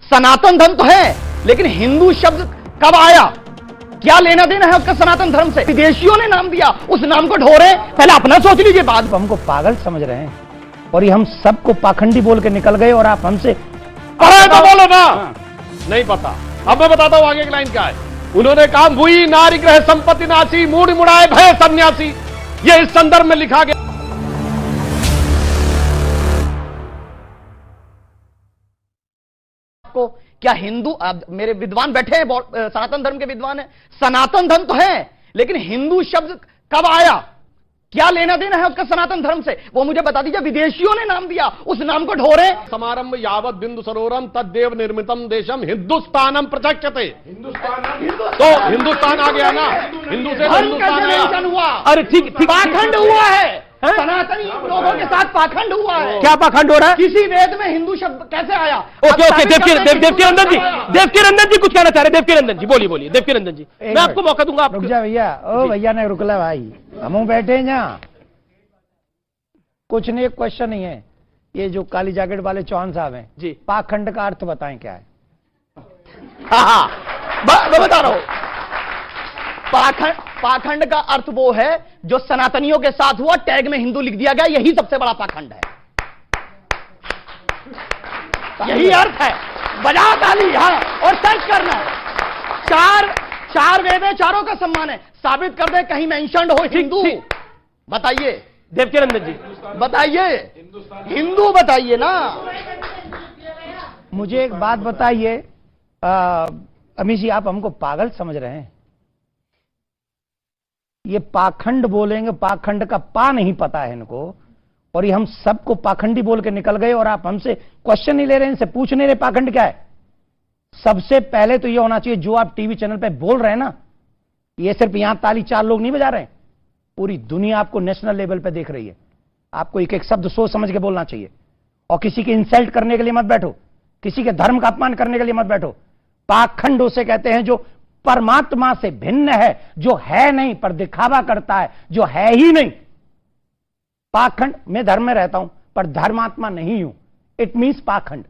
सनातन धर्म तो है, लेकिन हिंदू शब्द कब आया? क्या लेना देना है उसका सनातन धर्म से? विदेशियों ने नाम दिया, उस नाम को ढो रहे हैं। पहले अपना सोच लीजिए, बाद हमको पागल समझ रहे हैं और ये हम सबको पाखंडी बोल के निकल गए और आप हमसे पढ़ा है तो बोलो ना। नहीं पता, अब मैं बताता हूं आगे की लाइन क्या है। उन्होंने कहा मुई नारी ग्रह संपत्ति नासी, मूड मुड़ाए भय सन्यासी। ये इस संदर्भ में लिखा गया। को क्या हिंदू, मेरे विद्वान बैठे हैं, सनातन धर्म के विद्वान हैं, सनातन धर्म तो है, लेकिन हिंदू शब्द कब आया? क्या लेना देना है उसका सनातन धर्म से? वो मुझे बता दीजिए। विदेशियों ने नाम दिया, उस नाम को ढो रहे हैं। समारंभ यावत बिंदु सरोवरम तद्देव निर्मितम देशम हिंदुस्तानम प्रचक्षते। तो हिंदुस्तान आ गया ना, हिंदू से हिंदुस्तान आया। हुआ, अरे ठीक पाखंड हुआ है, सनातनी लोगों के साथ पाखंड हुआ है। क्या पाखंड हो रहा है? किसी वेद में हिंदू शब्द कैसे आया? ओके ओके, देवकीनंदन जी कुछ कहना चाह रहे हैं। देवकीनंदन जी बोलिए, बोलिए देवकीनंदन जी, मैं आपको मौका दूंगा। आप रुक जा भैया, ओ भैया ने रुकला भाई, हम बैठे यहाँ, कुछ नहीं, एक क्वेश्चन नहीं है। ये जो काली जैकेट वाले चौहान साहब हैं जी, पाखंड का अर्थ बताएं क्या है? हाँ, मैं बता रहा हूं। पाखंड का अर्थ वो है जो सनातनियों के साथ हुआ, टैग में हिंदू लिख दिया गया, यही सबसे बड़ा पाखंड है। यही अर्थ है। बजा ताली, हाँ, और सर्च करना। चार वेद है, चारों का सम्मान है। साबित कर दे कहीं मेंशन्ड हो हिंदू। बताइए देवकीनंदन जी, बताइए, हिंदू बताइए ना। मुझे एक बात बताइए अमीश जी, आप हमको पागल समझ रहे हैं? ये पाखंड बोलेंगे, पाखंड का पा नहीं पता है इनको, और ये हम सबको पाखंडी बोल के निकल गए और आप हमसे क्वेश्चन नहीं ले रहे, इनसे पूछ नहीं रहे पाखंड क्या है। सबसे पहले तो ये होना चाहिए, जो आप टीवी चैनल पे बोल रहे हैं ना, ये सिर्फ यहां ताली 4 लोग नहीं बजा रहे हैं, पूरी दुनिया आपको नेशनल लेवल पे देख रही है। आपको एक एक शब्द सोच समझ के बोलना चाहिए, और किसी की इंसल्ट करने के लिए मत बैठो, किसी के धर्म का अपमान करने के लिए मत बैठो। पाखंड उसे कहते हैं जो परमात्मा से भिन्न है, जो है नहीं पर दिखावा करता है, जो है ही नहीं। पाखंड, मैं धर्म में रहता हूं पर धर्मात्मा नहीं हूं, इट मींस पाखंड।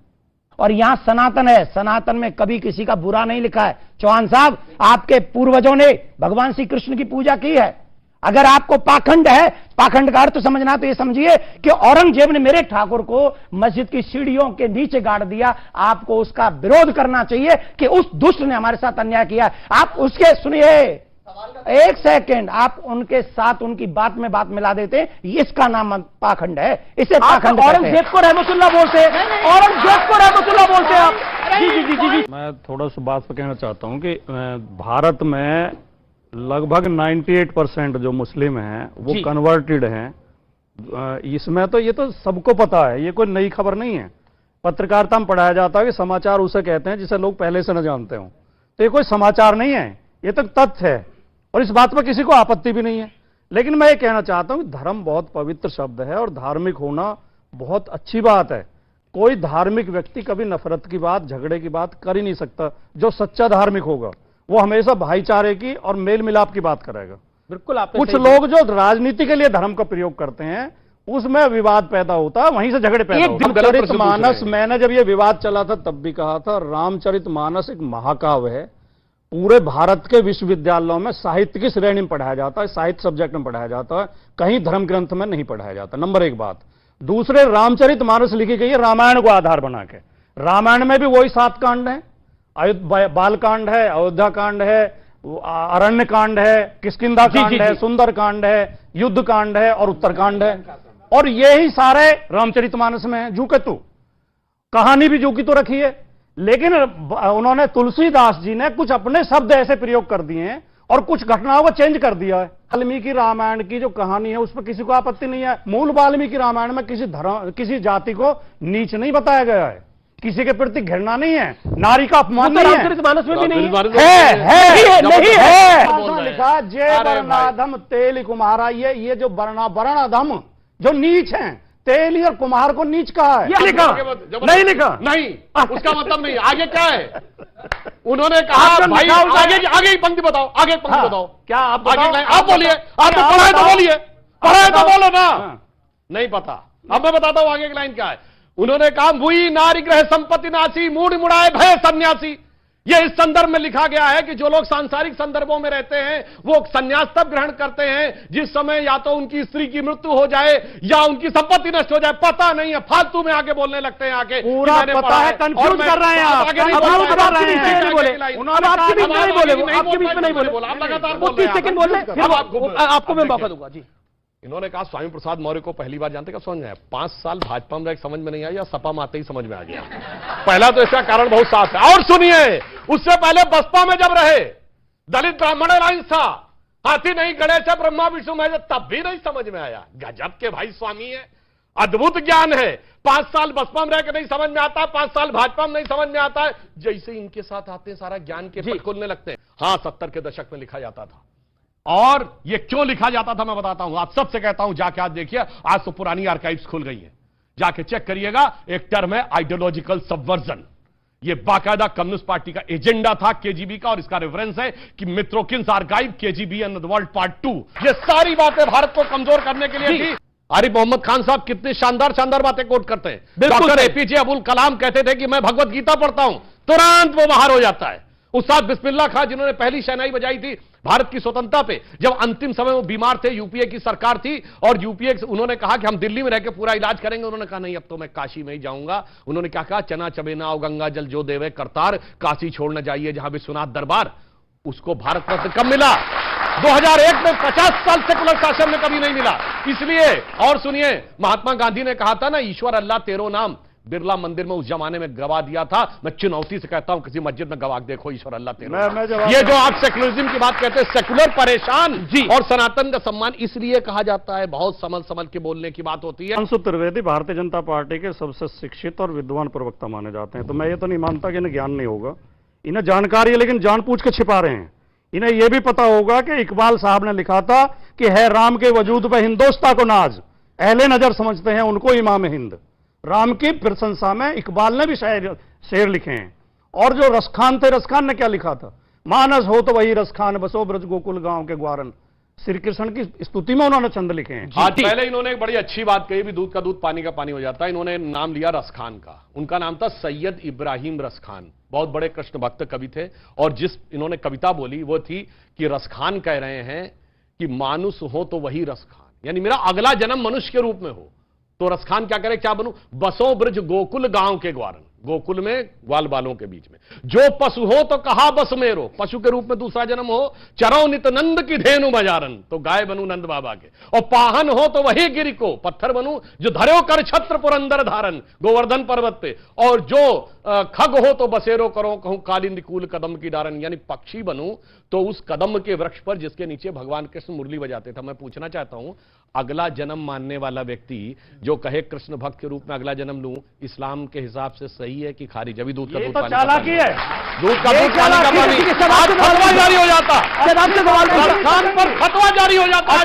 और यहां सनातन है, सनातन में कभी किसी का बुरा नहीं लिखा है। चौहान साहब, आपके पूर्वजों ने भगवान श्री कृष्ण की पूजा की है। अगर आपको पाखंड है, पाखंड का अर्थ समझना, तो ये समझिए कि औरंगजेब ने मेरे ठाकुर को मस्जिद की सीढ़ियों के नीचे गाड़ दिया। आपको उसका विरोध करना चाहिए कि उस दुष्ट ने हमारे साथ अन्याय किया। आप उसके, सुनिए एक सेकंड, आप उनके साथ उनकी बात में बात मिला देते हैं, इसका नाम पाखंड है। इसे पाखंड औरंगजेब को रहमतुल्लाह बोलते हैं, औरंगजेब को रहमतुल्लाह बोलते हैं आप। जी जी जी जी, मैं थोड़ा सा बात पर कहना चाहता हूं कि भारत में लगभग 98% जो मुस्लिम हैं वो कन्वर्टेड हैं। इसमें तो ये तो सबको पता है, ये कोई नई खबर नहीं है। पत्रकारिता में पढ़ाया जाता है कि समाचार उसे कहते हैं जिसे लोग पहले से न जानते हों। तो ये कोई समाचार नहीं है, ये तो तथ्य है, और इस बात पर किसी को आपत्ति भी नहीं है। लेकिन मैं ये कहना चाहता हूं कि धर्म बहुत पवित्र शब्द है और धार्मिक होना बहुत अच्छी बात है। कोई धार्मिक व्यक्ति कभी नफरत की बात, झगड़े की बात कर ही नहीं सकता। जो सच्चा धार्मिक होगा वो हमेशा भाईचारे की और मेल मिलाप की बात करेगा। बिल्कुल। आप कुछ लोग जो राजनीति के लिए धर्म का प्रयोग करते हैं, उसमें विवाद पैदा होता है, वहीं से झगड़े पैदा होते हैं। रामचरितमानस, मैंने जब ये विवाद चला था तब भी कहा था, रामचरितमानस एक महाकाव्य है। पूरे भारत के विश्वविद्यालयों में साहित्य की श्रेणी में पढ़ाया जाता है, साहित्य सब्जेक्ट में पढ़ाया जाता है, कहीं धर्म ग्रंथ में नहीं पढ़ाया जाता। नंबर 1 बात। दूसरे, रामचरितमानस लिखी गई है रामायण को आधार बना के। रामायण में भी वही 7 कांड हैं, बालकांड है, अयोध्या कांड है, अरण्य कांड है, किष्किंधा कांड है, सुंदर कांड है, युद्ध कांड है और उत्तरकांड है। और ये ही सारे रामचरितमानस में है। जू के तू कहानी भी जू की तो रखी है, लेकिन उन्होंने, तुलसीदास जी ने कुछ अपने शब्द ऐसे प्रयोग कर दिए हैं और कुछ घटनाओं को चेंज कर दिया है। वाल्मीकि रामायण की जो कहानी है उस पर किसी को आपत्ति नहीं है। मूल वाल्मीकि रामायण में किसी जाति को नीच नहीं बताया गया है, किसी के प्रति घृणा नहीं है, नारी का अपमान नहीं है। रामचरितमानस में भी नहीं है। लिखा जय वर्णाधम तेल कुम्हारा, ये जो वर्णाधम जो नीच हैं, तेली और कुम्हार को नीच कहा है। ये लिखा नहीं, लिखा नहीं, उसका मतलब नहीं। आगे क्या है? उन्होंने कहा भाई, आगे ही पंक्ति बताओ, आगे पंक्ति बताओ। क्या आप आप बोलिए, आपने पढ़ा है तो बोलिए, पढ़ा है तो बोलो ना। नहीं पता, अब मैं बताता हूं आगे की लाइन क्या है। उन्होंने कहा मुई नारी ग्रह संपत्ति नासी मूड मुड़ाए भय सन्यासी। यह इस संदर्भ में लिखा गया है कि जो लोग सांसारिक संदर्भों में रहते हैं वो संन्यास तब ग्रहण करते हैं जिस समय या तो उनकी स्त्री की मृत्यु हो जाए या उनकी संपत्ति नष्ट हो जाए। पता नहीं है, फालतू में आगे बोलने लगते हैं आके पूरा पता है, कंफ्यूज कर रहे हैं आप। आपके बीच में नहीं बोले, आप लगातार वो 30 सेकंड बोल रहे हैं, आपको मैं मौका दूंगा जी। इन्होंने कहा स्वामी प्रसाद मौर्य को पहली बार जानते क्या समझ में आया? 5 साल भाजपा में समझ में नहीं आया या सपा में आते ही समझ में आ गया? पहला तो इसका कारण बहुत साफ है। और सुनिए, उससे पहले बसपा में जब रहे, दलित ब्राह्मण अलायंस था, हाथी नहीं गणेश है ब्रह्मा विष्णु महेश, तब भी नहीं समझ में आया। गजब के भाई स्वामी है, अद्भुत ज्ञान है। 5 साल बसपा में रहकर नहीं समझ में आता, 5 साल भाजपा में नहीं समझ में आता है, जैसे इनके साथ आते हैं सारा ज्ञान के पट खुलने लगते हैं। हाँ, 70 के दशक में लिखा जाता था, और ये क्यों लिखा जाता था मैं बताता हूं। आप सबसे कहता हूं जाके आज देखिए, आज तो पुरानी आर्काइव्स खुल गई हैं, जाके चेक करिएगा। एक टर्म है आइडियोलॉजिकल सबवर्जन, ये बाकायदा कम्युनिस्ट पार्टी का एजेंडा था केजीबी का, और इसका रेफरेंस है कि Mitrokhin's archive KGB and the world part 2। ये सारी बातें भारत को कमजोर करने के लिए थी। आरिफ मोहम्मद खान साहब कितनी शानदार शानदार बातें कोट करते हैं। डॉक्टर एपीजे अब्दुल कलाम कहते थे कि मैं भगवत गीता पढ़ता हूं, तुरंत वो बाहर हो जाता है। उस्ताद बिस्मिल्लाह खां जिन्होंने पहली शहनाई बजाई थी भारत की स्वतंत्रता पे, जब अंतिम समय वो बीमार थे, यूपीए की सरकार थी और यूपीए उन्होंने कहा कि हम दिल्ली में रहकर पूरा इलाज करेंगे, उन्होंने कहा नहीं अब तो मैं काशी में ही जाऊंगा। उन्होंने क्या कहा, चना चबेना और गंगा जल जो देवे करतार, काशी छोड़ न जाइए जहां विश्वनाथ दरबार। उसको भारत रत्न कब मिला? 2001 में। 50 साल सेकुलर शासन में कभी नहीं मिला। इसलिए, और सुनिए, महात्मा गांधी ने कहा था ना, ईश्वर अल्लाह तेरो नाम, बिरला मंदिर में उस जमाने में गवा दिया था। मैं चुनौती से कहता हूं किसी मस्जिद में गवा देखो ईश्वर अल्लाह तेरा। ये जो आप सेकुलरिज्म की बात कहते हैं, सेकुलर परेशान जी, और सनातन का सम्मान इसलिए कहा जाता है, बहुत संभल संभल के बोलने की बात होती है। अंशु त्रिवेदी भारतीय जनता पार्टी के सबसे शिक्षित और विद्वान प्रवक्ता माने जाते हैं, तो मैं ये तो नहीं मानता कि इन्हें ज्ञान नहीं होगा। इन्हें जानकारी है, लेकिन जानबूझ के छिपा रहे हैं। इन्हें यह भी पता होगा कि इकबाल साहब ने लिखा था कि है राम के वजूद पे हिंदोस्तां को नाज, अहले नजर समझते हैं उनको इमाम हिंद। राम की प्रशंसा में इकबाल ने भी शेर लिखे हैं। और जो रसखान थे, रसखान ने क्या लिखा था? मानस हो तो वही रसखान, बसो ब्रज गोकुल गांव के ग्वारन। श्री कृष्ण की स्तुति में उन्होंने छंद लिखे हैं। आज पहले इन्होंने एक बड़ी अच्छी बात कही, भी दूध का दूध पानी का पानी हो जाता है। इन्होंने नाम लिया रसखान का। उनका नाम था सैयद इब्राहिम रसखान, बहुत बड़े कृष्ण भक्त कवि थे। और जिस इन्होंने कविता बोली वो थी कि रसखान कह रहे हैं कि मानुष हो तो वही रसखान, यानी मेरा अगला जन्म मनुष्य के रूप में हो तो रसखान क्या करे, क्या बनूं? बसो ब्रज गोकुल गांव के ग्वारन, गोकुल में ग्वाल बालों के बीच में। जो पशु हो तो कहा बस मेरो, पशु के रूप में दूसरा जन्म हो। चरो नित नंद की धेनु बजारन, तो गाय बनूं नंद बाबा के। और पाहन हो तो वही गिरि को, पत्थर बनूं जो धर्यो कर छत्र पुरंदर धारन, गोवर्धन पर्वत पे। और जो खग हो तो बसेरो करो कहूं कालिंदी कूल कदम की डारन, यानी पक्षी बनूं तो उस कदम के वृक्ष पर जिसके नीचे भगवान कृष्ण मुरली बजाते थे। मैं पूछना चाहता हूं, अगला जन्म मानने वाला व्यक्ति जो कहे कृष्ण भक्त के रूप में अगला जन्म लूं, इस्लाम के हिसाब से सही है कि खारिज? अभी दूध का दूध पानी चालाकी है, दूध का दूध पानी का पानी। आज फतवा जारी हो जाता, पर फतवा जारी हो जाता।